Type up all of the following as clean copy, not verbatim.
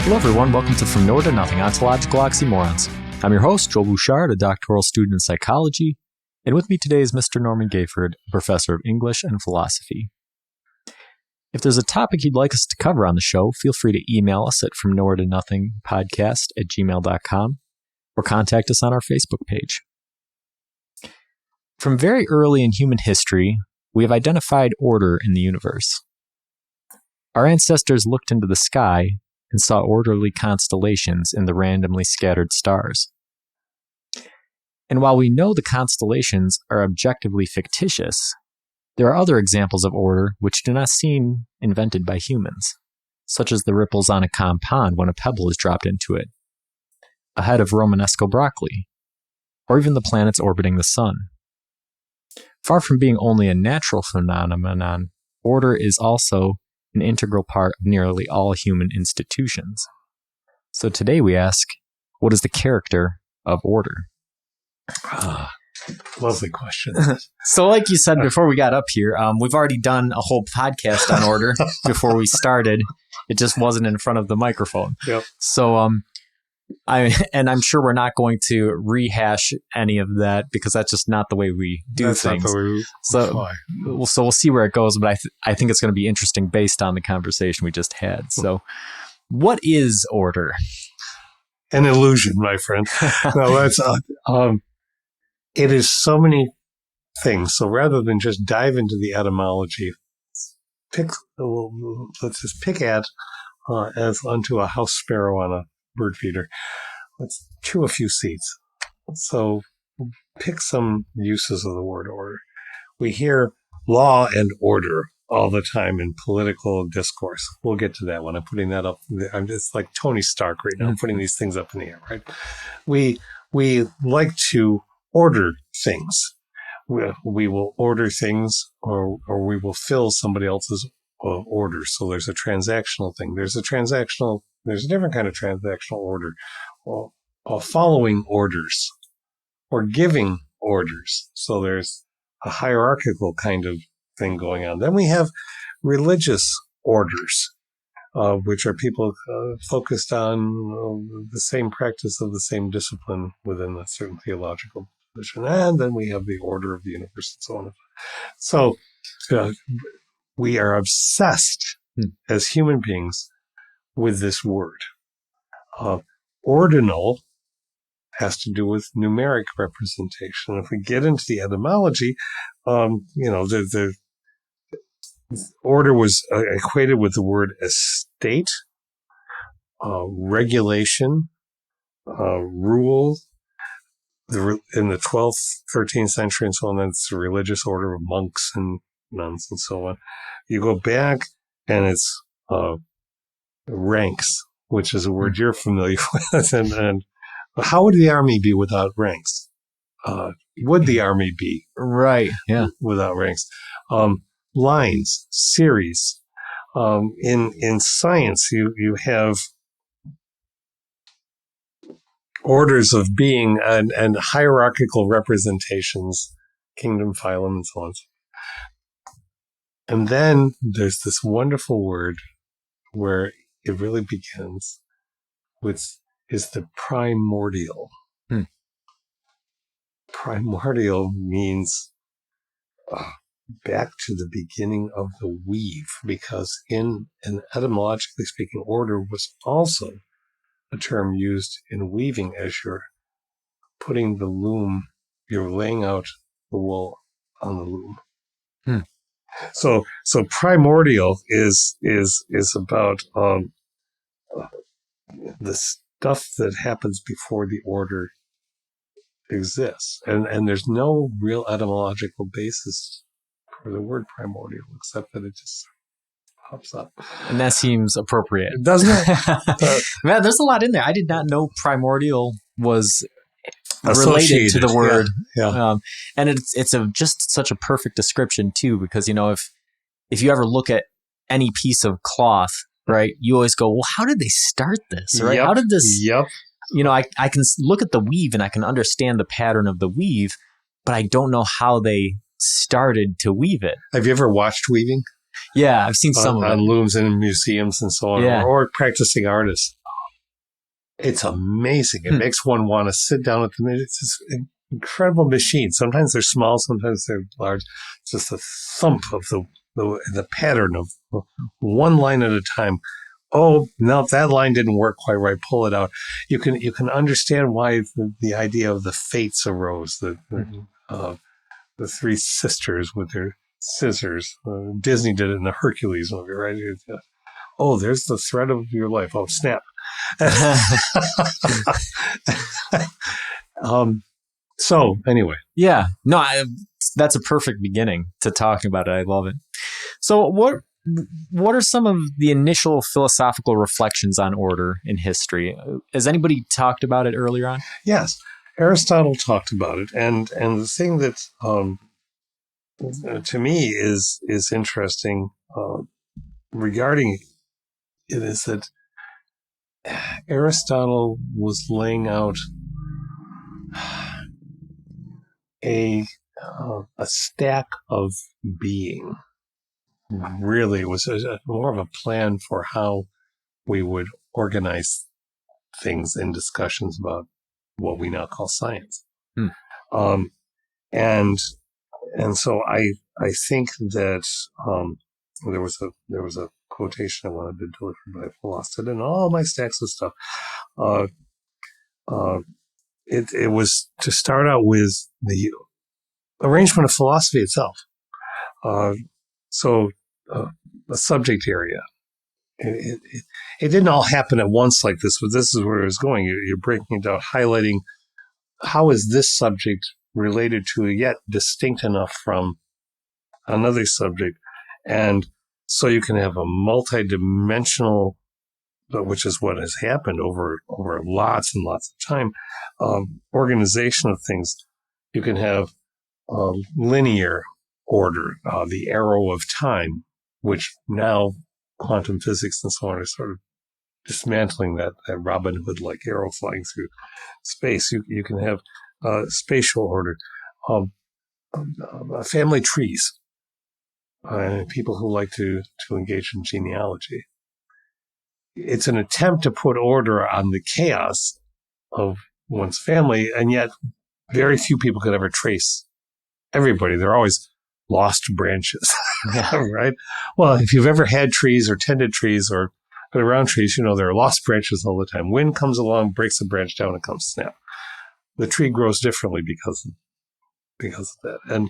Hello everyone, welcome to From Nowhere to Nothing, Ontological Oxymorons. I'm your host, Joel Bouchard, a doctoral student in psychology, and with me today is Mr. Norman Gayford, a professor of English and philosophy. If there's a topic you'd like us to cover on the show, feel free to email us at fromnowheretonothingpodcast@gmail.com or contact us on our Facebook page. From very early in human history, we have identified order in the universe. Our ancestors looked into the sky and saw orderly constellations in the randomly scattered stars. And while we know the constellations are objectively fictitious, there are other examples of order which do not seem invented by humans, such as the ripples on a calm pond when a pebble is dropped into it, a head of Romanesco broccoli, or even the planets orbiting the sun. Far from being only a natural phenomenon, order is also an integral part of nearly all human institutions. So today we ask, what is the character of order? Lovely question. So like you said before we got up here, we've already done a whole podcast on order before we started. It just wasn't in front of the microphone. Yep. So I'm sure we're not going to rehash any of that because that's just not the way we do things. Not the way we so we'll see where it goes, but I think it's going to be interesting based on the conversation we just had. So what is order? An illusion, my friend. No, that's it is so many things. So rather than just dive into the etymology, let's just pick at as unto a house sparrow on a bird feeder. Let's chew a few seeds. So pick some uses of the word order. We hear law and order all the time in political discourse. We'll get to that one. I'm putting that up. I'm just like Tony Stark right now, putting these things up in the air, right? We like to order things. We will order things or we will fill somebody else's order. So there's a transactional thing. There's a different kind of transactional order, following orders or giving orders. So there's a hierarchical kind of thing going on. Then we have religious orders, which are people focused on the same practice of the same discipline within a certain theological position. And then we have the order of the universe and so on. So we are obsessed as human beings with this word. Ordinal has to do with numeric representation. If we get into the etymology, the order was equated with the word estate, regulation, rule. In the 12th, 13th century and so on, it's a religious order of monks and nuns and so on. You go back and it's ranks, which is a word you're familiar with. And how would the army be without ranks? Would the army be right? Yeah, without ranks? Lines, series. In science, you have orders of being and hierarchical representations, kingdom, phylum, and so on. And then there's this wonderful word where it really begins, which is the primordial. Primordial means back to the beginning of the weave, because in an etymologically speaking, order was also a term used in weaving as you're putting the loom, you're laying out the wool on the loom. So primordial is about the stuff that happens before the order exists, and there's no real etymological basis for the word primordial except that it just pops up, and that seems appropriate, doesn't it? Man, there's a lot in there. I did not know primordial was related to the word. Yeah. And it's just such a perfect description too, because if you ever look at any piece of cloth, right, you always go, well, how did they start this, right? How did this? I can look at the weave and I can understand the pattern of the weave, but I don't know how they started to weave it. Have you ever watched weaving? Yeah, I've seen some of it on looms and in museums and so on, or practicing artists. It's amazing. It makes one want to sit down at the. It's this incredible machine. Sometimes they're small, sometimes they're large. It's just a thump of the pattern of one line at a time. Oh, no, that line didn't work quite right. Pull it out. You can understand why the idea of the fates arose. The three sisters with their scissors. Disney did it in the Hercules movie, right? Oh, there's the thread of your life. Oh, snap. So anyway. Yeah. No, that's a perfect beginning to talking about it. I love it. So what are some of the initial philosophical reflections on order in history? Has anybody talked about it earlier on? Yes. Aristotle talked about it. And the thing that to me is interesting regarding it is that Aristotle was laying out a stack of being. Really, it was more of a plan for how we would organize things in discussions about what we now call science. And so I think that there was a quotation I wanted to deliver, but I've lost it in all my stacks of stuff. It was to start out with the arrangement of philosophy itself. So a subject area. It didn't all happen at once like this, but this is where it was going. You're breaking it down, highlighting how is this subject related to yet distinct enough from another subject. And so you can have a multidimensional, which is what has happened over lots and lots of time, organization of things. You can have linear order, the arrow of time, which now quantum physics and so on are sort of dismantling that Robin Hood-like arrow flying through space. You can have spatial order, family trees, people who like to engage in genealogy. It's an attempt to put order on the chaos of one's family, and yet very few people could ever trace everybody. They're always lost branches, right? Well, if you've ever had trees or tended trees or been around trees, you know there are lost branches all the time. Wind comes along, breaks a branch down, and comes snap. The tree grows differently because of that,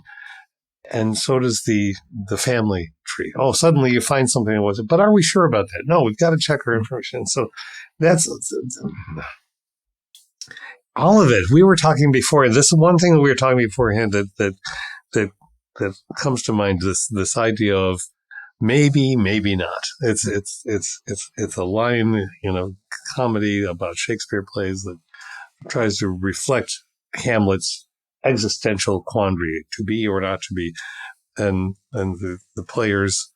and so does the family tree. Oh, suddenly you find something that wasn't. But are we sure about that? No, we've got to check our information. So that's all of it. We were talking before. This is one thing that we were talking beforehand that comes to mind. This idea of maybe not. It's a line, comedy about Shakespeare plays that tries to reflect Hamlet's existential quandary, to be or not to be, and the players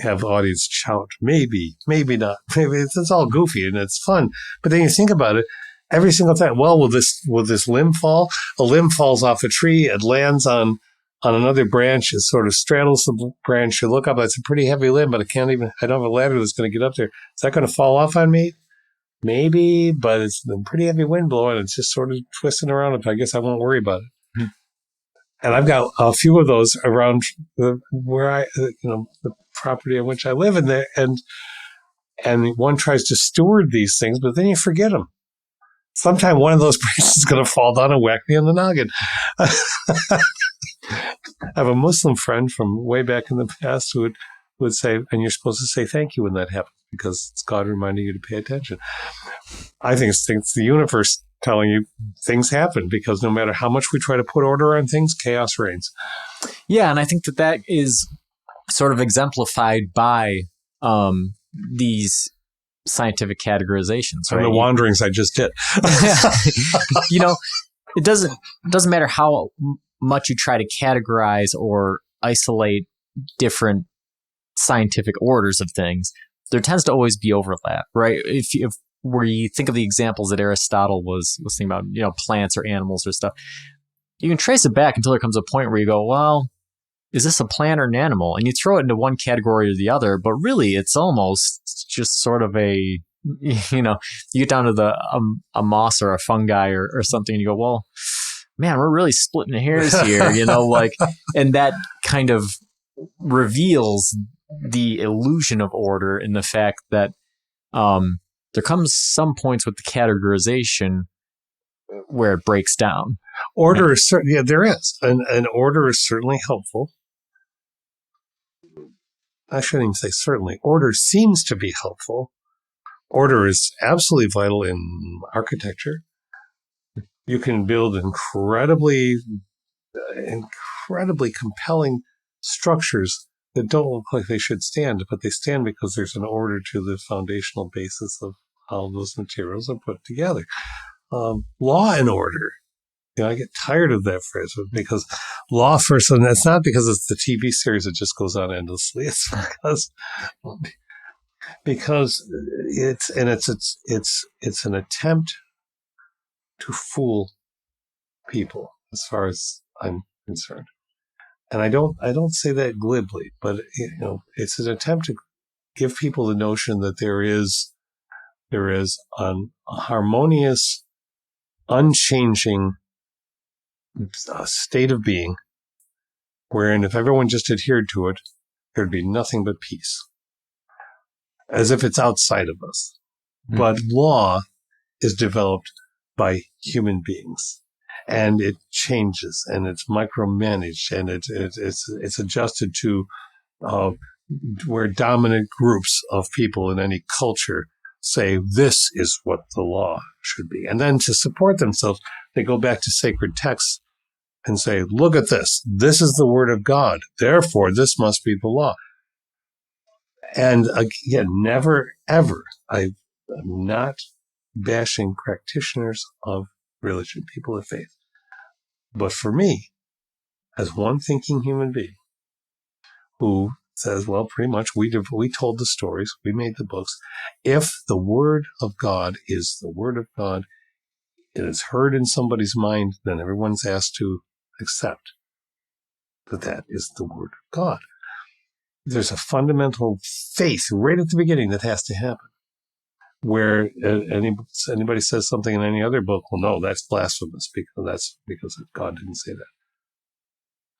have audience shout, maybe not, maybe. It's all goofy and it's fun, but then you think about it every single time. Well, will this limb fall? A limb falls off a tree, it lands on another branch, it sort of straddles the branch. You look up, it's a pretty heavy limb, but I don't have a ladder that's going to get up there. Is that going to fall off on me? Maybe, but it's a pretty heavy wind blowing. It's just sort of twisting around. I guess I won't worry about it. And I've got a few of those around where the property on which I live in there. And one tries to steward these things, but then you forget them. Sometime one of those branches is going to fall down and whack me in the noggin. I have a Muslim friend from way back in the past who would say, and you're supposed to say thank you when that happens, because it's God reminding you to pay attention. I think it's the universe telling you things happen, because no matter how much we try to put order on things, chaos reigns. Yeah, and I think that is sort of exemplified by these scientific categorizations, right? And the wanderings I just did. It doesn't matter how much you try to categorize or isolate different scientific orders of things, there tends to always be overlap, right? If where you think of the examples that Aristotle was thinking about, plants or animals or stuff, you can trace it back until there comes a point where you go, well, is this a plant or an animal? And you throw it into one category or the other, but really it's almost just sort of a you know, you get down to the a moss or a fungi or something, and you go, well, man, we're really splitting hairs here, like, and that kind of reveals the illusion of order in the fact that there comes some points with the categorization where it breaks down. Order is certainly, there is. And order is certainly helpful. I shouldn't even say certainly. Order seems to be helpful. Order is absolutely vital in architecture. You can build incredibly compelling structures that don't look like they should stand, but they stand because there's an order to the foundational basis of how those materials are put together. Law and order. I get tired of that phrase because law first, and that's not because it's the TV series that just goes on endlessly. It's because it's an attempt to fool people, as far as I'm concerned. And I don't say that glibly, but it's an attempt to give people the notion that there is a harmonious, unchanging state of being, wherein if everyone just adhered to it, there'd be nothing but peace, as if it's outside of us. Mm-hmm. But law is developed by human beings, and it changes, and it's micromanaged, and it's adjusted to where dominant groups of people in any culture say this is what the law should be. And then to support themselves, they go back to sacred texts and say, look at this. This is the word of God. Therefore, this must be the law. And again, never, ever, I'm not bashing practitioners of religion, people of faith. But for me, as one thinking human being who says, well, pretty much we told the stories, we made the books. If the word of God is the word of God, it is heard in somebody's mind, then everyone's asked to accept that is the word of God. There's a fundamental faith right at the beginning that has to happen. Where anybody says something in any other book, well, no, that's blasphemous because God didn't say that.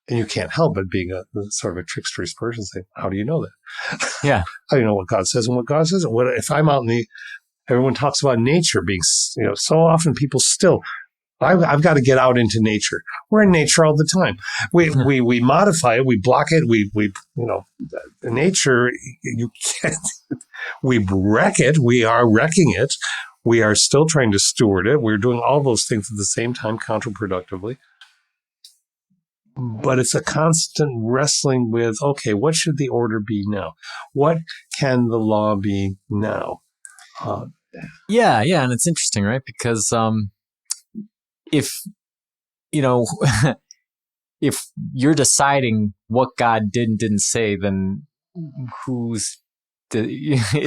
And you can't help but being a sort of a tricksterous person saying, how do you know that? Yeah. How do you know what God says and what God says? What if I'm out everyone talks about nature being, so often people still, I've got to get out into nature. We're in nature all the time. We modify it, we block it, nature, you can't, we wreck it, we are wrecking it, we are still trying to steward it, we're doing all those things at the same time counterproductively. But it's a constant wrestling with, okay, what should the order be now? What can the law be now? Yeah, and it's interesting, right? Because if if you're deciding what God did and didn't say, then is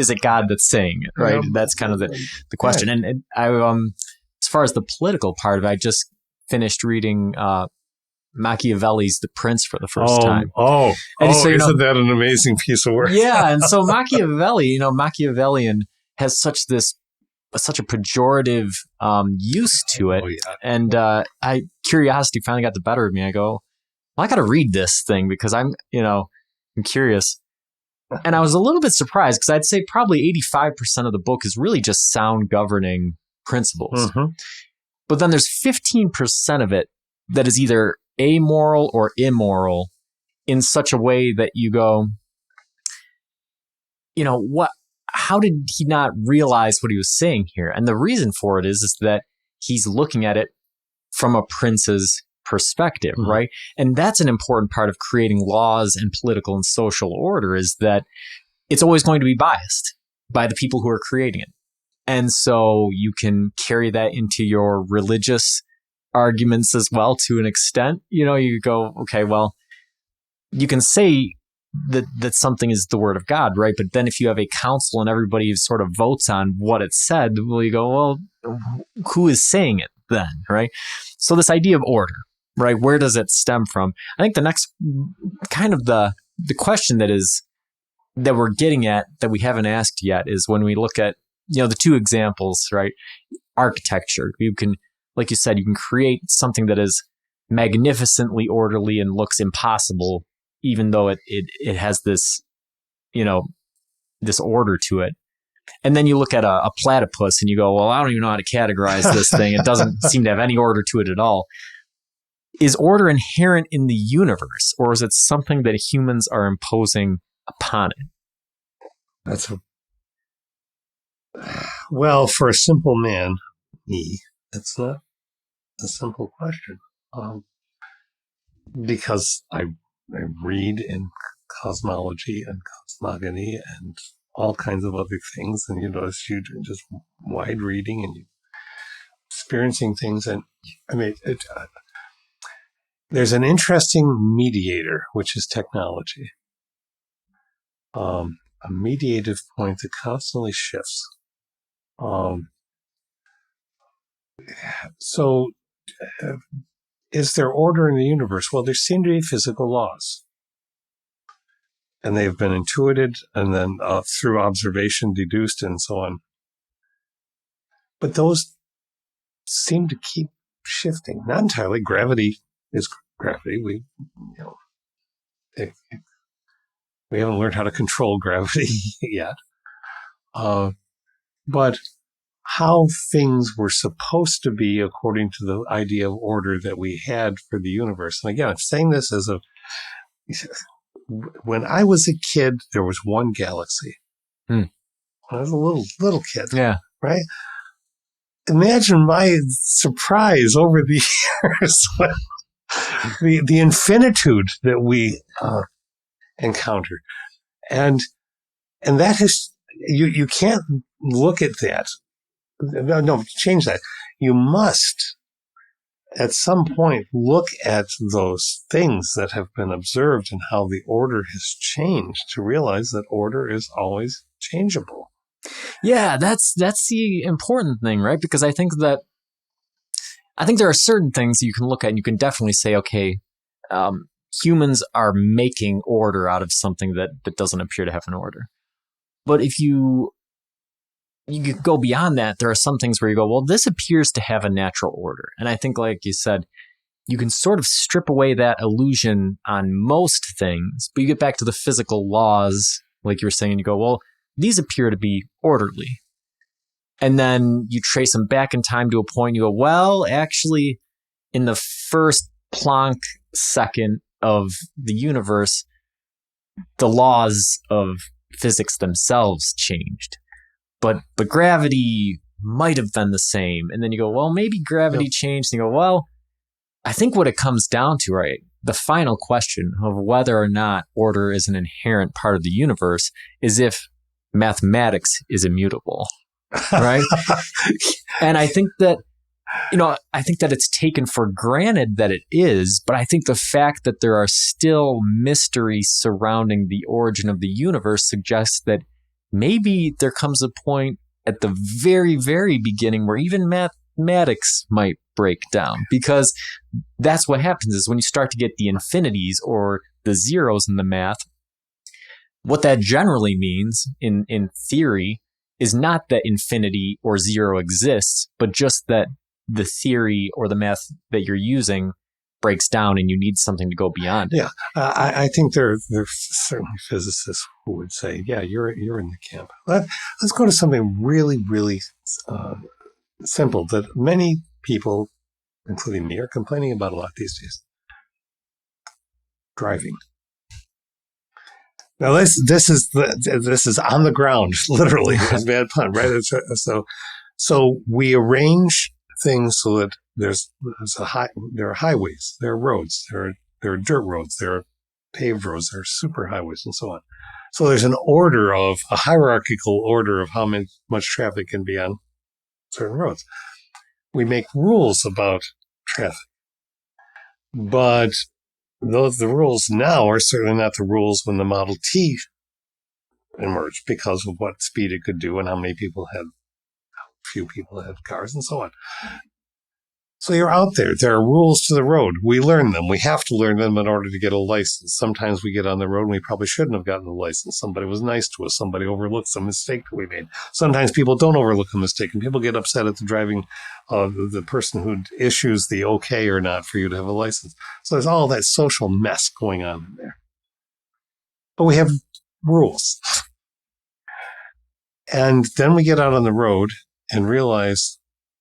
it God that's saying it, right? Yeah, that's kind of the question. Right. And I, as far as the political part of it, I just finished reading Machiavelli's The Prince for the first time. So, isn't that an amazing piece of work? Yeah, and so Machiavellian has such a pejorative use to it. And curiosity finally got the better of me. I go, well, I got to read this thing because I'm curious. And I was a little bit surprised because I'd say probably 85% of the book is really just sound governing principles. Mm-hmm. But then there's 15% of it that is either amoral or immoral in such a way that you go, how did he not realize what he was saying here? And the reason for it is that he's looking at it from a prince's perspective, mm-hmm. right? And that's an important part of creating laws and political and social order, is that it's always going to be biased by the people who are creating it. And so you can carry that into your religious arguments as well to an extent. You go, okay, well, you can say that something is the word of God, right? But then if you have a council and everybody sort of votes on what it said, well, you go, well, who is saying it then, right? So this idea of order, right? Where does it stem from? I think the next kind of the question that we're getting at that we haven't asked yet is when we look at the two examples, right? Architecture. You can, like you said, you can create something that is magnificently orderly and looks impossible, even though it has this, this order to it. And then you look at a platypus and you go, well, I don't even know how to categorize this thing. It doesn't seem to have any order to it at all. Is order inherent in the universe, or is it something that humans are imposing upon it? Well, for a simple man, me, it's not a simple question. Because I read in cosmology and cosmogony and all kinds of other things, and you do just wide reading and you experiencing things, and I mean, there's an interesting mediator, which is technology. A mediative point that constantly shifts. So, is there order in the universe? Well, there seem to be physical laws. And they've been intuited and then through observation deduced and so on. But those seem to keep shifting. Not entirely. Gravity is gravity. We haven't learned how to control gravity yet. But how things were supposed to be according to the idea of order that we had for the universe. And again, I'm saying this as when I was a kid, there was one galaxy. When I was a little kid. Yeah. Right? Imagine my surprise over the years, the infinitude that we encounter. And that has, you can't look at that. No, change that. You must, at some point, look at those things that have been observed and how the order has changed to realize that order is always changeable. Yeah, that's the important thing, right? Because I think there are certain things you can look at and you can definitely say, okay, humans are making order out of something that doesn't appear to have an order. But if you could go beyond that, there are some things where you go, well, this appears to have a natural order. And I think, like you said, you can sort of strip away that illusion on most things, but you get back to the physical laws, like you were saying, you go, well, these appear to be orderly. And then you trace them back in time to a point, you go, well, actually, in the first Planck second of the universe, the laws of physics themselves changed. But gravity might have been the same. And then you go, well, maybe gravity changed. And you go, well, I think what it comes down to, right, the final question of whether or not order is an inherent part of the universe is if mathematics is immutable, right? And I think that, it's taken for granted that it is, but I think the fact that there are still mysteries surrounding the origin of the universe suggests that maybe there comes a point at the very, very beginning where even mathematics might break down, because that's what happens is when you start to get the infinities or the zeros in the math, what that generally means in theory is not that infinity or zero exists, but just that the theory or the math that you're using breaks down and you need something to go beyond. Yeah, I think there are certainly physicists who would say, yeah, you're in the camp. Let's go to something really, really simple that many people, including me, are complaining about a lot these days. Driving. Now this is on the ground, literally. It's a bad pun, right? So we arrange things so that there are highways, there are roads, there are dirt roads, there are paved roads, there are super highways, and so on. So there's a hierarchical order of how much traffic can be on certain roads. We make rules about traffic, but the rules now are certainly not the rules when the Model T emerged, because of what speed it could do and how few people had cars and so on. So you're out there. There are rules to the road. We learn them. We have to learn them in order to get a license. Sometimes we get on the road and we probably shouldn't have gotten the license. Somebody was nice to us. Somebody overlooked some mistake that we made. Sometimes people don't overlook a mistake, and people get upset at the driving, the person who issues the okay or not for you to have a license. So there's all that social mess going on in there. But we have rules. And then we get out on the road and realize,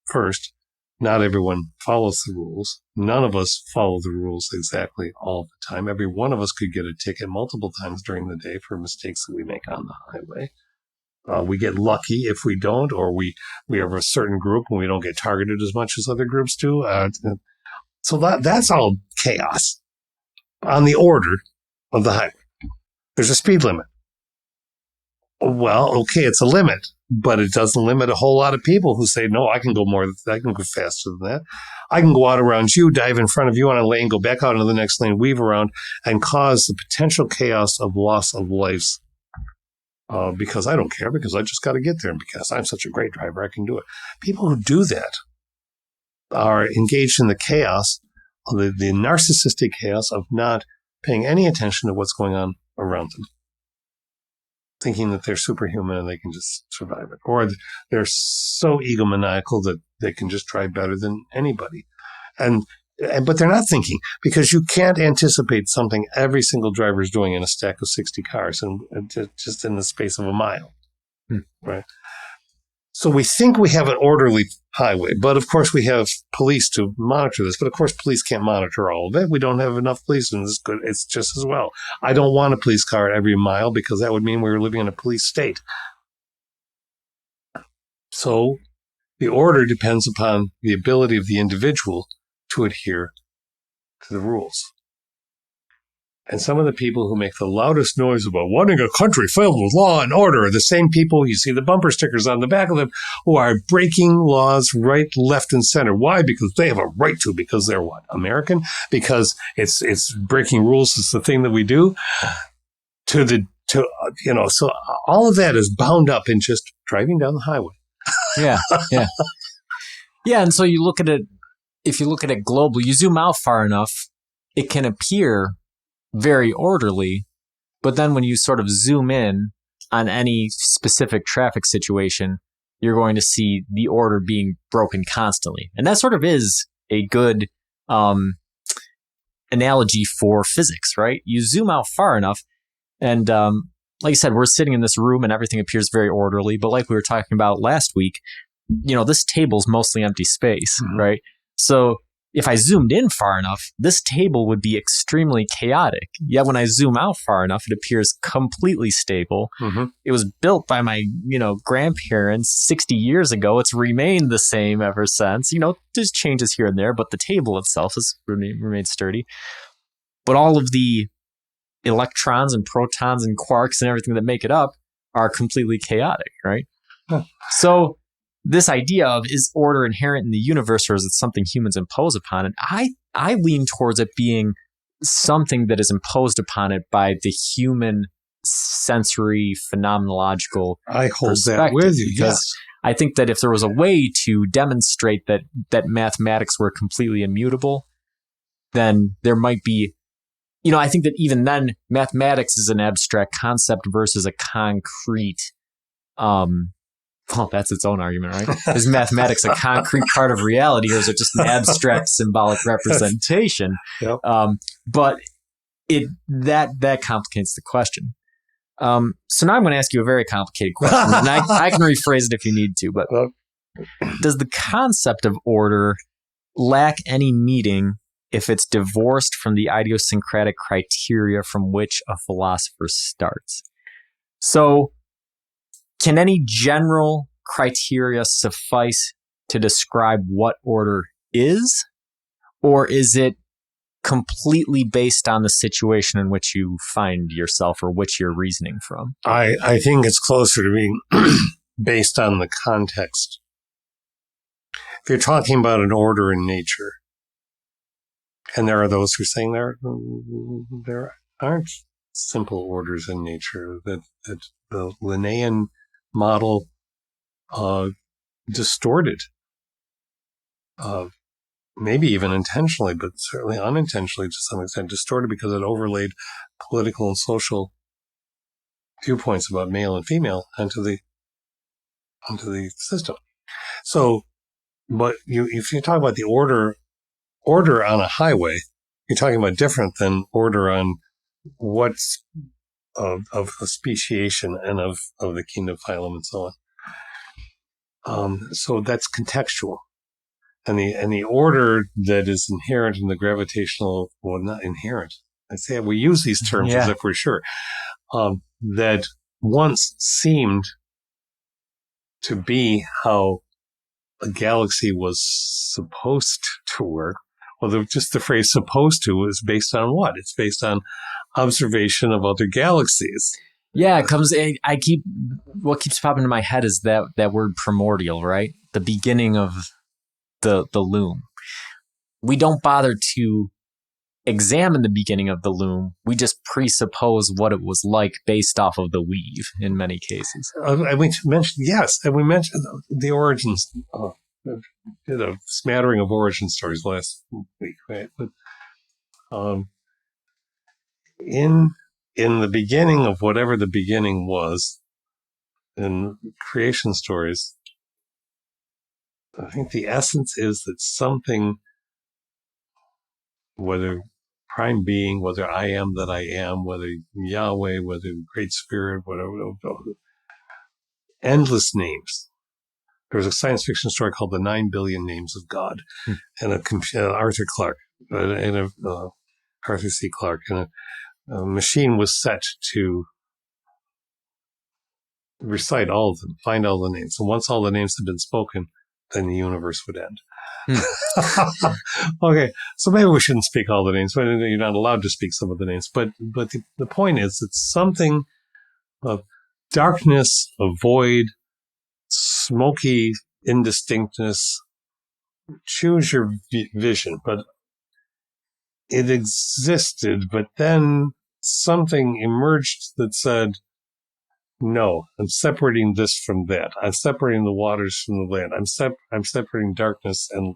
first, not everyone follows the rules. None of us follow the rules exactly all the time. Every one of us could get a ticket multiple times during the day for mistakes that we make on the highway. We get lucky if we don't, or we have a certain group and we don't get targeted as much as other groups do. So that's all chaos on the order of the highway. There's a speed limit. Well, okay, it's a limit, but it doesn't limit a whole lot of people who say, no, I can go faster than that. I can go out around you, dive in front of you on a lane, go back out into the next lane, weave around, and cause the potential chaos of loss of lives. Because I don't care, because I just got to get there, and because I'm such a great driver, I can do it. People who do that are engaged in the chaos, the narcissistic chaos of not paying any attention to what's going on around them, thinking that they're superhuman and they can just survive it. Or they're so egomaniacal that they can just drive better than anybody. But they're not thinking, because you can't anticipate something every single driver is doing in a stack of 60 cars and just in the space of a mile. Right? So we think we have an orderly highway, but of course we have police to monitor this. But of course police can't monitor all of it. We don't have enough police, and it's just as well. I don't want a police car every mile, because that would mean we were living in a police state. So the order depends upon the ability of the individual to adhere to the rules. And some of the people who make the loudest noise about wanting a country filled with law and order are the same people, you see the bumper stickers on the back of them, who are breaking laws right, left, and center. Why? Because they have a right to, because they're what? American? Because it's breaking rules is the thing that we do. So all of that is bound up in just driving down the highway. Yeah. Yeah, and so you look at it, if you look at it globally, you zoom out far enough, it can appear very orderly, but then when you sort of zoom in on any specific traffic situation, you're going to see the order being broken constantly. And that sort of is a good analogy for physics, right? You zoom out far enough, and like I said, we're sitting in this room and everything appears very orderly, but like we were talking about last week, this table's mostly empty space, right? So if I zoomed in far enough, this table would be extremely chaotic. Yet when I zoom out far enough, it appears completely stable. It was built by my, grandparents 60 years ago. It's remained the same ever since. There's changes here and there, but the table itself has remained sturdy. But all of the electrons and protons and quarks and everything that make it up are completely chaotic, right? So this idea of, is order inherent in the universe, or is it something humans impose upon it? I lean towards it being something that is imposed upon it by the human sensory phenomenological I hold perspective. that with you, Because yes. I think that if there was a way to demonstrate that mathematics were completely immutable, then there might be, I think that even then mathematics is an abstract concept versus a concrete, well, that's its own argument, right? Is mathematics a concrete part of reality, or is it just an abstract symbolic representation? Yep. But that complicates the question. So now I'm going to ask you a very complicated question, and I can rephrase it if you need to. But does the concept of order lack any meaning if it's divorced from the idiosyncratic criteria from which a philosopher starts? So, can any general criteria suffice to describe what order is? Or is it completely based on the situation in which you find yourself or which you're reasoning from? I think it's closer to being based on the context. If you're talking about an order in nature, and there are those who are saying there aren't simple orders in nature, that the Linnaean model distorted maybe even intentionally, but certainly unintentionally to some extent, distorted because it overlaid political and social viewpoints about male and female onto the system. So, but if you talk about the order on a highway, you're talking about different than order on what's of speciation and of the kingdom phylum and so on. So that's contextual. And the order that is inherent in the gravitational, well, not inherent. I say we use these terms as if we're sure, that once seemed to be how a galaxy was supposed to work. Well, just the phrase "supposed to" is based on what? It's based on observation of other galaxies. Yeah, it comes. What keeps popping into my head is that word primordial, right? The beginning of the loom. We don't bother to examine the beginning of the loom. We just presuppose what it was like based off of the weave in many cases. And we mentioned the origins. Did a smattering of origin stories last week, right? But in the beginning of whatever the beginning was, in creation stories, I think the essence is that something, whether prime being, whether I am that I am, whether Yahweh, whether Great Spirit, whatever, endless names. There was a science fiction story called The 9 Billion Names of God, and Arthur C. Clarke, and a machine was set to recite all of them, find all the names. And once all the names had been spoken, then the universe would end. Okay, so maybe we shouldn't speak all the names. You're not allowed to speak some of the names. But the point is, it's something of darkness, a void, smoky indistinctness. Choose your vision. But it existed, but then something emerged that said, no, I'm separating this from that. I'm separating the waters from the land. I'm separating darkness and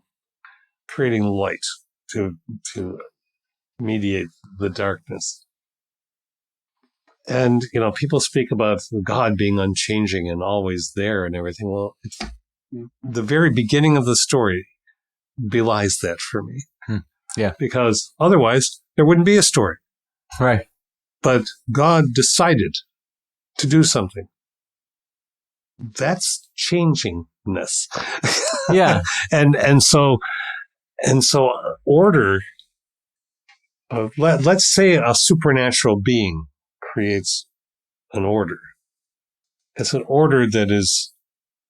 creating light to mediate the darkness. And, people speak about God being unchanging and always there and everything. Well, the very beginning of the story belies that for me. Yeah. Because otherwise there wouldn't be a story. Right. But God decided to do something. That's changingness. Yeah. and so order, let's say a supernatural being creates an order. It's an order that is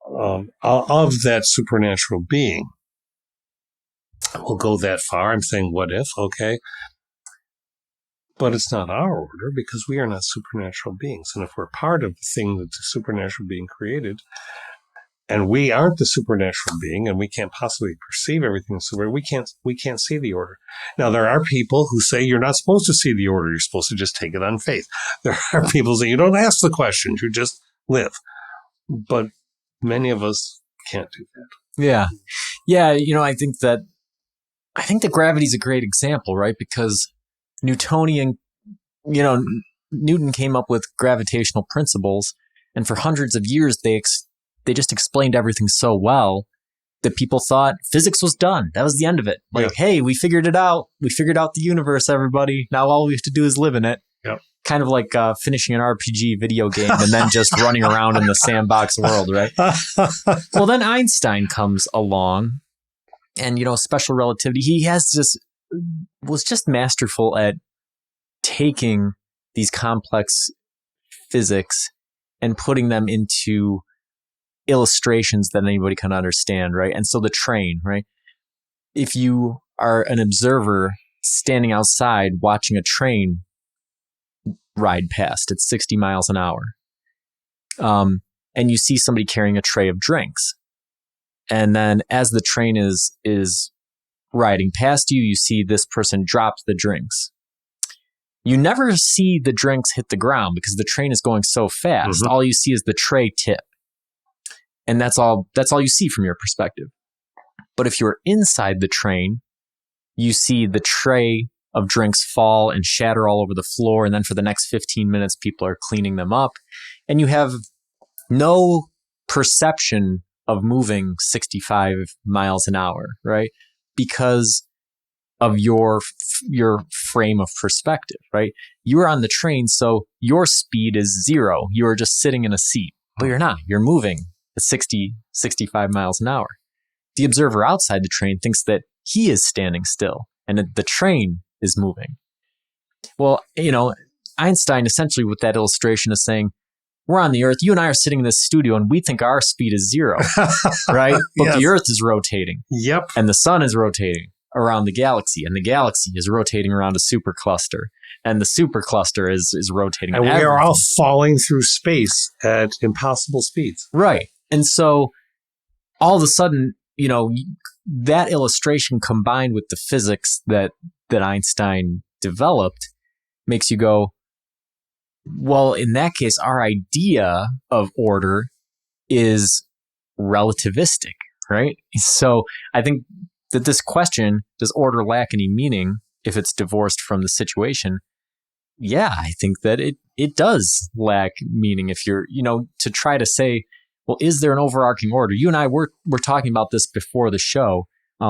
of that supernatural being. We'll go that far. I'm saying what if, okay? But it's not our order because we are not supernatural beings. And if we're part of the thing that the supernatural being created, and we aren't the supernatural being, and we can't possibly perceive everything in supernatural, we can't see the order. Now, there are people who say you're not supposed to see the order. You're supposed to just take it on faith. There are people who say you don't ask the questions. You just live. But many of us can't do that. Yeah. Yeah. I think that gravity is a great example, right? Because Newtonian, Newton came up with gravitational principles, and for hundreds of years, they just explained everything so well that people thought physics was done. That was the end of it. Like, hey, we figured it out. We figured out the universe, everybody. Now all we have to do is live in it. Yep. Kind of like finishing an RPG video game and then just running around in the sandbox world, right? Well, then Einstein comes along, and, special relativity, he was just masterful at taking these complex physics and putting them into illustrations that anybody can understand, right? And so the train, right? If you are an observer standing outside watching a train ride past at 60 miles an hour, and you see somebody carrying a tray of drinks, and then as the train is riding past you, you see this person drop the drinks. You never see the drinks hit the ground because the train is going so fast. Mm-hmm. All you see is the tray tip. And that's all you see from your perspective. But if you're inside the train, you see the tray of drinks fall and shatter all over the floor. And then for the next 15 minutes, people are cleaning them up. And you have no perception of moving 65 miles an hour, right? Because of your frame of perspective, right? You're on the train, so your speed is 0. You are just sitting in a seat, but you're not. You're moving at 60, 65 miles an hour. The observer outside the train thinks that he is standing still and that the train is moving. Well, Einstein essentially with that illustration is saying, we're on the Earth, you and I are sitting in this studio and we think our speed is 0, right? But yes. The Earth is rotating. Yep. And the sun is rotating around the galaxy, and the galaxy is rotating around a supercluster, and the supercluster is rotating. And we are all falling through space at impossible speeds. Right. And so all of a sudden, that illustration combined with the physics that Einstein developed makes you go, well, in that case, our idea of order is relativistic, right? So I think that this question, does order lack any meaning if it's divorced from the situation? Yeah, I think that it does lack meaning if you're, to try to say, well, is there an overarching order? You and I were talking about this before the show,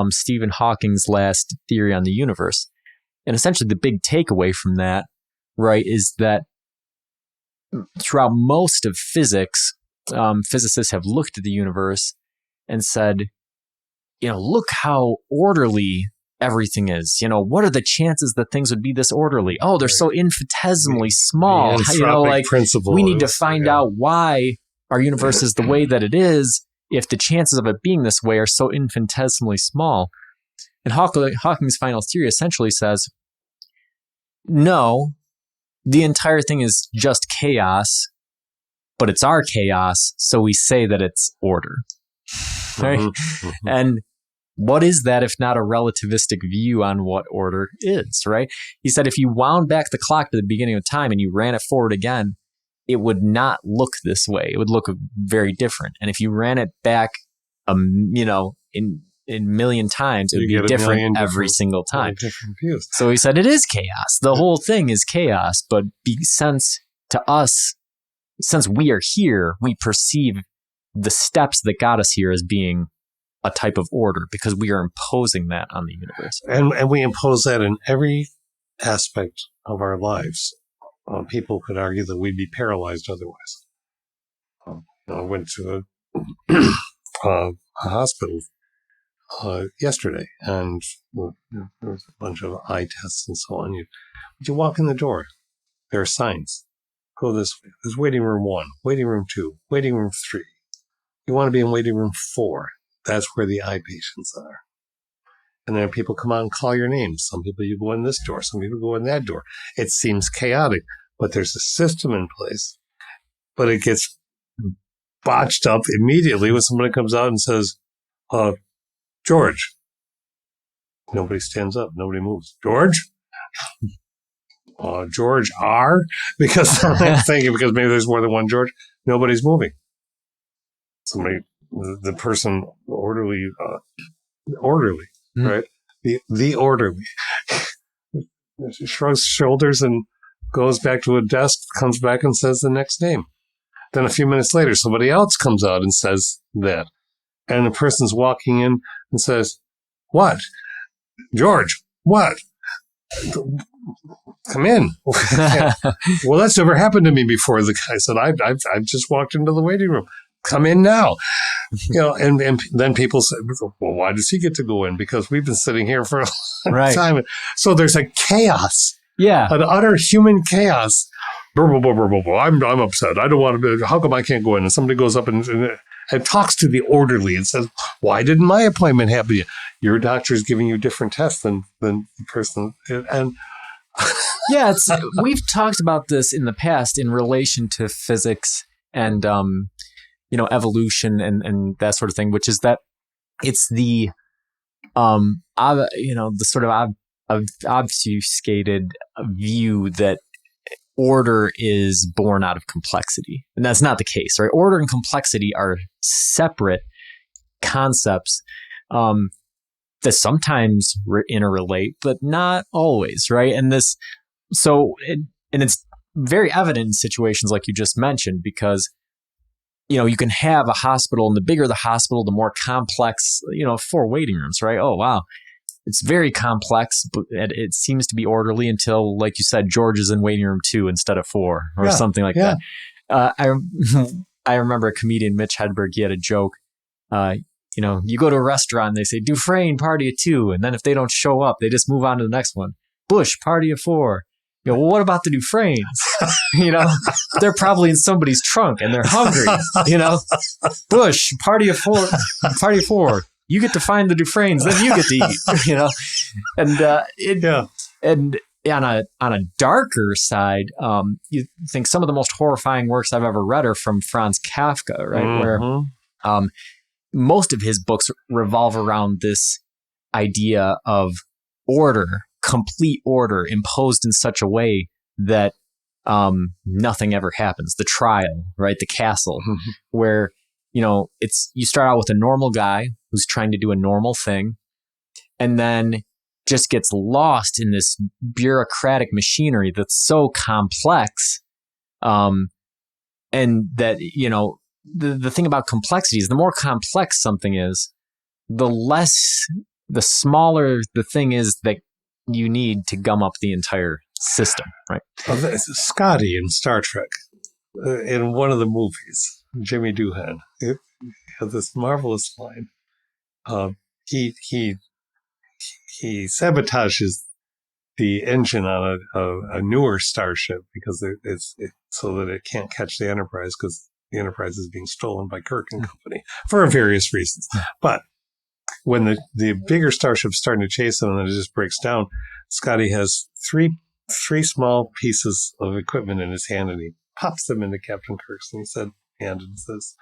Stephen Hawking's last theory on the universe. And essentially the big takeaway from that, right, is that throughout most of physics, physicists have looked at the universe and said, look how orderly everything is. What are the chances that things would be this orderly? Oh, they're so infinitesimally small. We need to find out why our universe is the way that it is if the chances of it being this way are so infinitesimally small. And Hawking's final theory essentially says, no, the entire thing is just chaos, but it's our chaos, so we say that it's order. Right? Mm-hmm. And what is that if not a relativistic view on what order is, right? He said if you wound back the clock to the beginning of time and you ran it forward again, it would not look this way. It would look very different. And if you ran it back, in million times, it would be different every single time. Different views. So he said it is chaos. The whole thing is chaos. But since we are here, we perceive the steps that got us here as being a type of order because we are imposing that on the universe. And we impose that in every aspect of our lives. People could argue that we'd be paralyzed otherwise. I went to a hospital yesterday, and there was a bunch of eye tests and so on. You walk in the door, there are signs. Go this way. There's waiting room 1, waiting room 2, waiting room 3. You want to be in waiting room 4. That's where the eye patients are. And then people come out and call your name. Some people you go in this door, some people go in that door. It seems chaotic, but there's a system in place. But it gets botched up immediately when somebody comes out and says, George. Nobody stands up. Nobody moves. George? George R? Because I'm thinking, because maybe there's more than one George. Nobody's moving. The person orderly, right? The orderly shrugs shoulders and goes back to a desk, comes back and says the next name. Then a few minutes later, somebody else comes out and says that. And the person's walking in and says, what? George, what? Come in. Well, that's never happened to me before. The guy said, I've just walked into the waiting room. Come in now. And then people say, well, why does he get to go in? Because we've been sitting here for a long time. So there's a chaos. Yeah. An utter human chaos. I'm upset. I don't want to. How come I can't go in? And somebody goes up and talks to the orderly and says, why didn't my appointment happen to you? Your doctor is giving you different tests than the person. And yeah, we've talked about this in the past in relation to physics and evolution and that sort of thing, which is that it's the the sort of obfuscated view that order is born out of complexity. And that's not the case, right? Order and complexity are separate concepts that sometimes interrelate, but not always, right? And it's very evident in situations like you just mentioned, because you can have a hospital, and the bigger the hospital, the more complex, 4 waiting rooms, right? Oh, wow. It's very complex, but it seems to be orderly until, like you said, George is in waiting room 2 instead of 4 or something like that. I remember a comedian, Mitch Hedberg, he had a joke. You go to a restaurant and they say, Dufresne, party of 2. And then if they don't show up, they just move on to the next one. Bush, party of 4. Well, what about the Dufresnes? They're probably in somebody's trunk and they're hungry. Bush, party of 4. Party of 4. You get to find the Dufresnes, then you get to eat. And on a darker side, you think some of the most horrifying works I've ever read are from Franz Kafka, right? Mm-hmm. Where most of his books revolve around this idea of order, complete order, imposed in such a way that nothing ever happens. The trial, right? The castle, where you start out with a normal guy who's trying to do a normal thing, and then just gets lost in this bureaucratic machinery that's so complex, and that the thing about complexity is the more complex something is, the smaller the thing is that you need to gum up the entire system, right? Scotty in Star Trek, in one of the movies, Jimmy Doohan, he has this marvelous line. He sabotages the engine on a newer starship because it's so that it can't catch the Enterprise, because the Enterprise is being stolen by Kirk and company for various reasons. But when the bigger starship's starting to chase him and it just breaks down, Scotty has three small pieces of equipment in his hand, and he pops them into Captain Kirk's hand and says,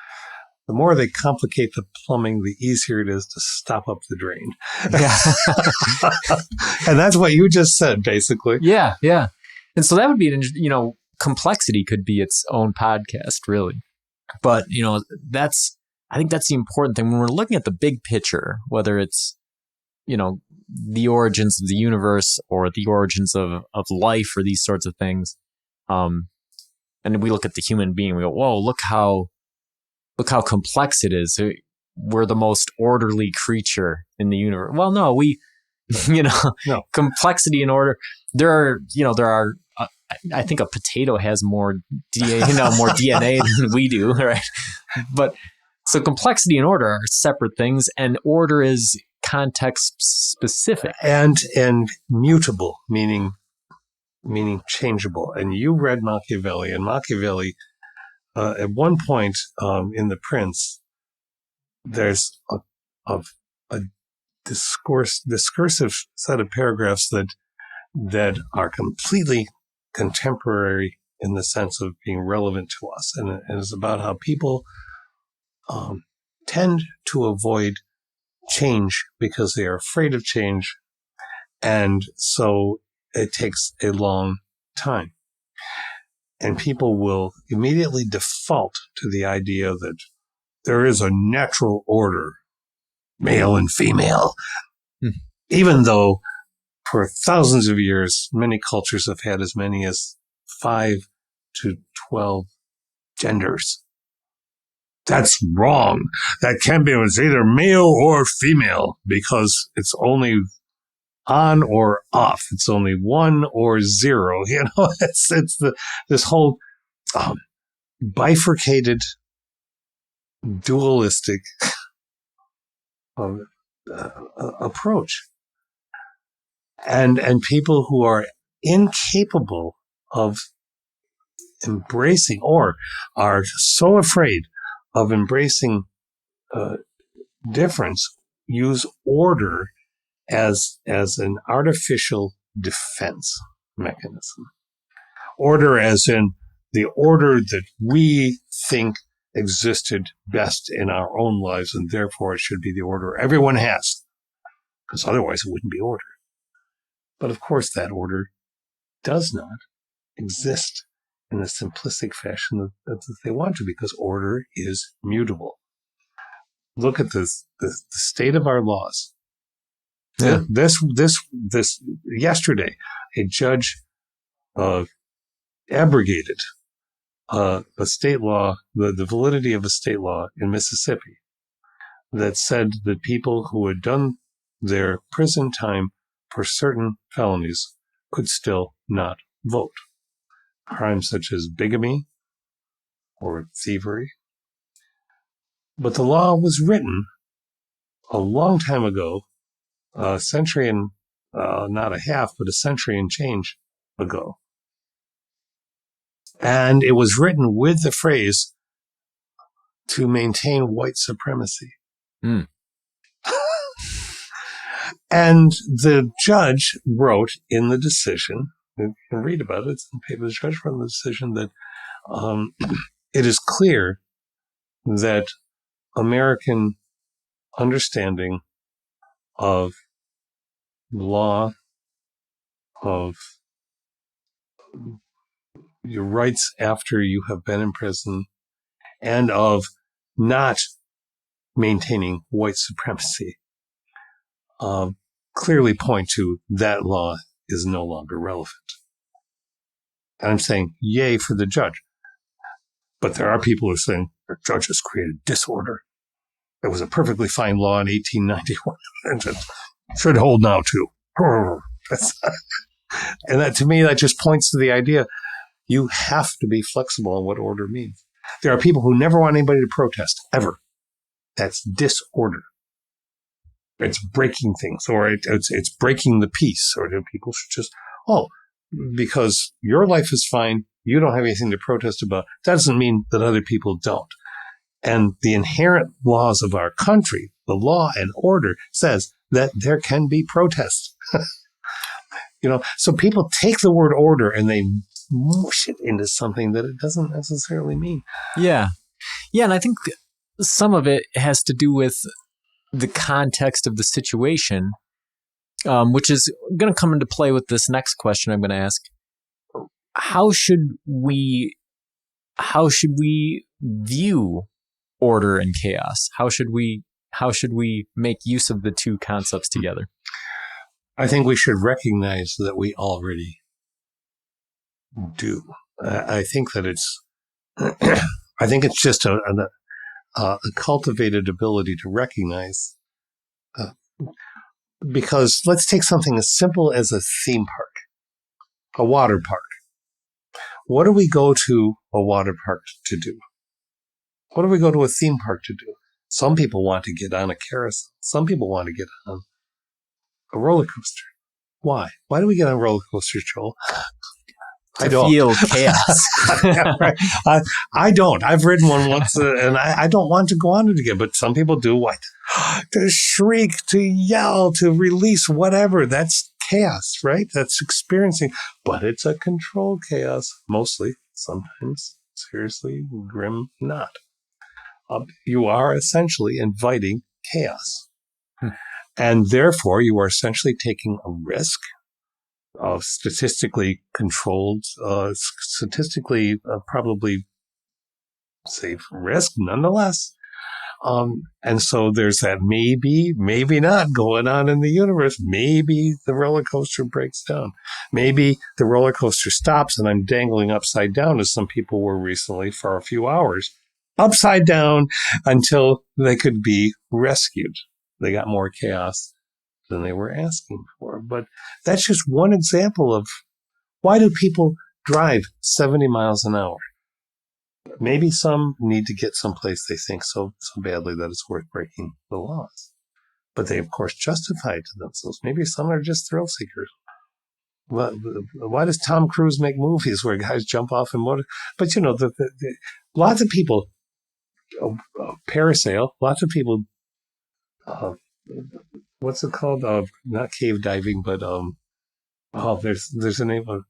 the more they complicate the plumbing, the easier it is to stop up the drain. Yeah. And that's what you just said, basically. Yeah. And so that would be, complexity could be its own podcast, really. But, I think that's the important thing when we're looking at the big picture, whether it's, the origins of the universe or the origins of life or these sorts of things. And we look at the human being, we go, whoa, look how complex it is. We're the most orderly creature in the universe. Well, no, no. Complexity and order. There are, I think a potato has more DNA than we do, right? But so complexity and order are separate things, and order is context specific and mutable, meaning changeable. And you read Machiavelli, and Machiavelli, at one point in The Prince, there's a discursive set of paragraphs that are completely contemporary in the sense of being relevant to us, and it's about how people tend to avoid change because they are afraid of change, and so it takes a long time. And people will immediately default to the idea that there is a natural order, male and female, even though for thousands of years, many cultures have had as many as 5 to 12 genders. That's wrong. That can't be. It's either male or female, because it's only on or off. It's only 1 or 0. It's this whole bifurcated, dualistic approach, and people who are incapable of embracing, or are so afraid of embracing difference, use order as an artificial defense mechanism. Order as in the order that we think existed best in our own lives, and therefore it should be the order everyone has, because otherwise it wouldn't be order. But of course that order does not exist in the simplistic fashion that they want to, because order is mutable. look at the state of our laws. Yeah. This yesterday, a judge abrogated a state law, the validity of a state law in Mississippi that said that people who had done their prison time for certain felonies could still not vote. Crimes such as bigamy or thievery. But the law was written a long time ago, a century and not a half, but a century and change ago. And it was written with the phrase to maintain white supremacy. Mm. And the judge wrote in the decision, you can read about it, it's in the paper, the judge wrote in the decision that it is clear that American understanding of law, of your rights after you have been in prison, and of not maintaining white supremacy clearly point to that law is no longer relevant. And I'm saying, yay for the judge. But there are people who are saying, the judge has created disorder. It was a perfectly fine law in 1891 and it should hold now too. And that, to me, that just points to the idea you have to be flexible on what order means. There are people who never want anybody to protest, ever. That's disorder. It's breaking things, or it's breaking the peace, or people should just, because your life is fine, you don't have anything to protest about. That doesn't mean that other people don't. And the inherent laws of our country, the law and order, says that there can be protests. So people take the word order and they mush it into something that it doesn't necessarily mean. Yeah. Yeah, and I think some of it has to do with the context of the situation, which is going to come into play with this next question I'm going to ask. How should we view order and chaos? How should we make use of the two concepts together? I think we should recognize that we already do. I think that it's just a cultivated ability to recognize. Because let's take something as simple as a theme park, a water park. What do we go to a water park to do? What do we go to a theme park to do? Some people want to get on a carousel. Some people want to get on a roller coaster. Why? Why do we get on roller coasters, Joel? I don't feel chaos. Right. I don't. I've ridden one once, and I don't want to go on it again. But some people do. What? To shriek, to yell, to release whatever. That's chaos, right? That's experiencing. But it's a controlled chaos, mostly. Sometimes, seriously, grim not. You are essentially inviting chaos. And therefore, you are essentially taking a risk of statistically controlled, statistically probably safe risk nonetheless. And so there's that maybe not going on in the universe. Maybe the roller coaster breaks down. Maybe the roller coaster stops and I'm dangling upside down, as some people were recently for a few hours, upside down until they could be rescued. They got more chaos than they were asking for. But that's just one example of why do people drive 70 miles an hour? Maybe some need to get someplace they think so badly that it's worth breaking the laws. But they, of course, justify it to themselves. Maybe some are just thrill seekers. Why does Tom Cruise make movies where guys jump off in motor? But, lots of people parasail. Lots of people, what's it called? Not cave diving, but there's a name of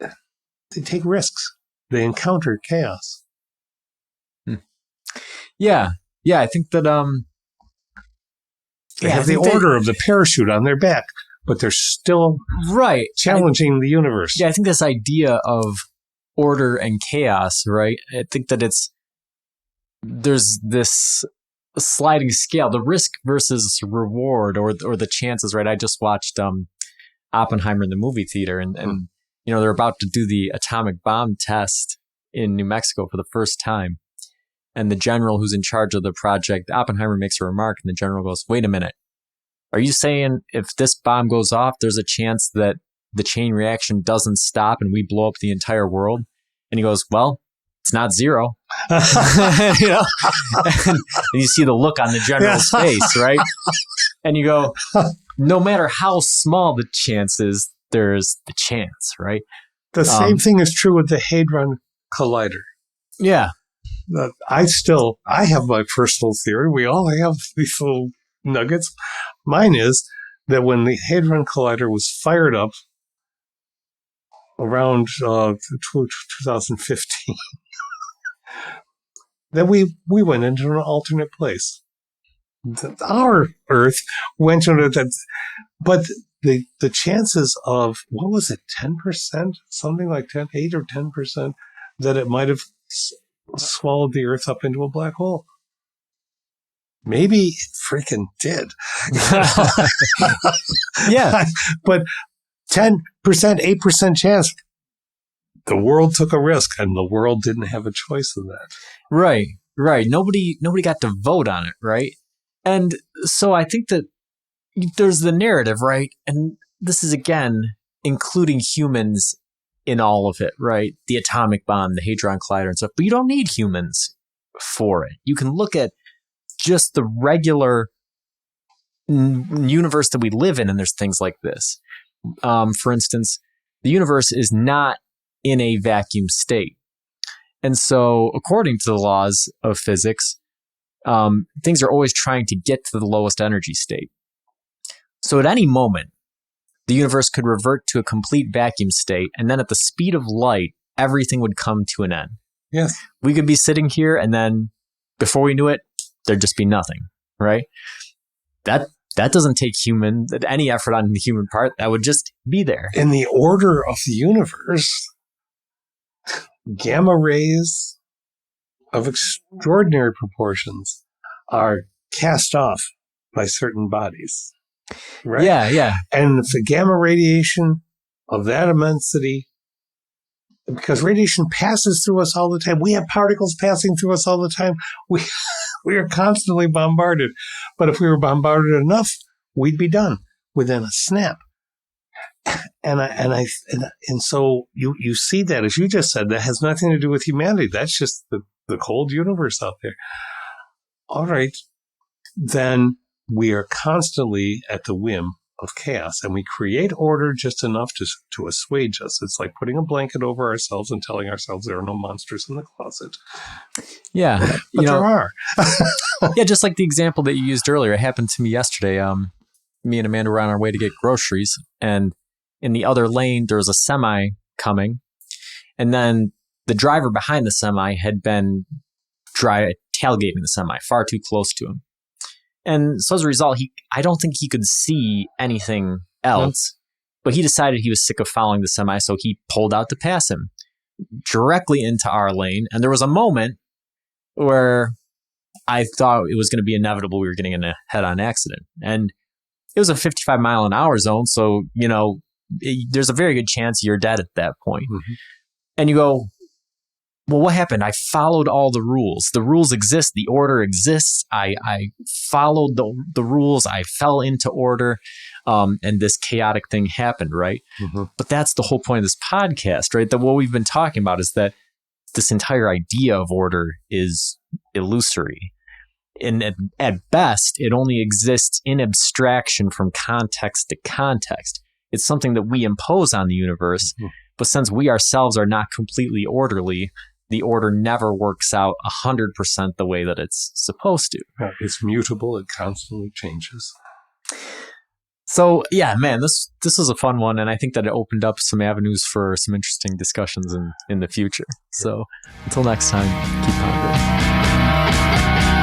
they take risks. They encounter chaos. Yeah. I think that they have the order of the parachute on their back, but they're still challenging the universe. Yeah, I think this idea of order and chaos, right? I think that there's this a sliding scale, the risk versus reward, or the chances, right? I just watched Oppenheimer in the movie theater, and they're about to do the atomic bomb test in New Mexico for the first time. And the general who's in charge of the project, Oppenheimer, makes a remark, and the general goes, "Wait a minute. Are you saying if this bomb goes off, there's a chance that the chain reaction doesn't stop and we blow up the entire world?" And he goes, "Well, it's not zero." And you see the look on the general's face, right? And you go, no matter how small the chance is, there's the chance, right? The same thing is true with the Hadron Collider. Yeah. I have my personal theory. We all have these little nuggets. Mine is that when the Hadron Collider was fired up around 2015, that we went into an alternate place. Our Earth went into that, but the chances of, what was it, 10%, something like 8 or 10%, that it might have swallowed the Earth up into a black hole. Maybe it freaking did. Yeah. But 10%, 8% chance. The world took a risk, and the world didn't have a choice in that. Right. Nobody got to vote on it, right? And so I think that there's the narrative, right? And this is, again, including humans in all of it, right? The atomic bomb, the Hadron Collider and stuff. But you don't need humans for it. You can look at just the regular universe that we live in, and there's things like this. For instance, the universe is not in a vacuum state. And so, according to the laws of physics, things are always trying to get to the lowest energy state. So at any moment, the universe could revert to a complete vacuum state, and then at the speed of light, everything would come to an end. Yes. We could be sitting here, and then before we knew it, there'd just be nothing, right? That doesn't take any effort on the human part. That would just be there. In the order of the universe, gamma rays of extraordinary proportions are cast off by certain bodies. Right? Yeah. And if the gamma radiation of that immensity, because radiation passes through us all the time, we have particles passing through us all the time. We are constantly bombarded. But if we were bombarded enough, we'd be done within a snap. And so you see that, as you just said, that has nothing to do with humanity. That's just the cold universe out there. All right, then we are constantly at the whim of chaos, and we create order just enough to assuage us. It's like putting a blanket over ourselves and telling ourselves there are no monsters in the closet. Yeah, but there are. Yeah, just like the example that you used earlier. It happened to me yesterday. Me and Amanda were on our way to get groceries, and in the other lane, there was a semi coming. And then the driver behind the semi had been tailgating the semi far too close to him. And so as a result, I don't think he could see anything else, but he decided he was sick of following the semi, so he pulled out to pass him directly into our lane. And there was a moment where I thought it was going to be inevitable we were getting in a head-on accident. And it was a 55 mile an hour zone, so, there's a very good chance you're dead at that point. Mm-hmm. And you go, well, what happened? I followed all the rules. The rules exist. The order exists. I followed the rules. I fell into order. And this chaotic thing happened, right? Mm-hmm. But that's the whole point of this podcast, right? That what we've been talking about is that this entire idea of order is illusory. And at best, it only exists in abstraction from context to context. It's something that we impose on the universe. Mm-hmm. But since we ourselves are not completely orderly, the order never works out 100% the way that it's supposed to. It's mutable. It constantly changes. So, yeah, man, this was a fun one. And I think that it opened up some avenues for some interesting discussions in the future. So until next time, keep pondering.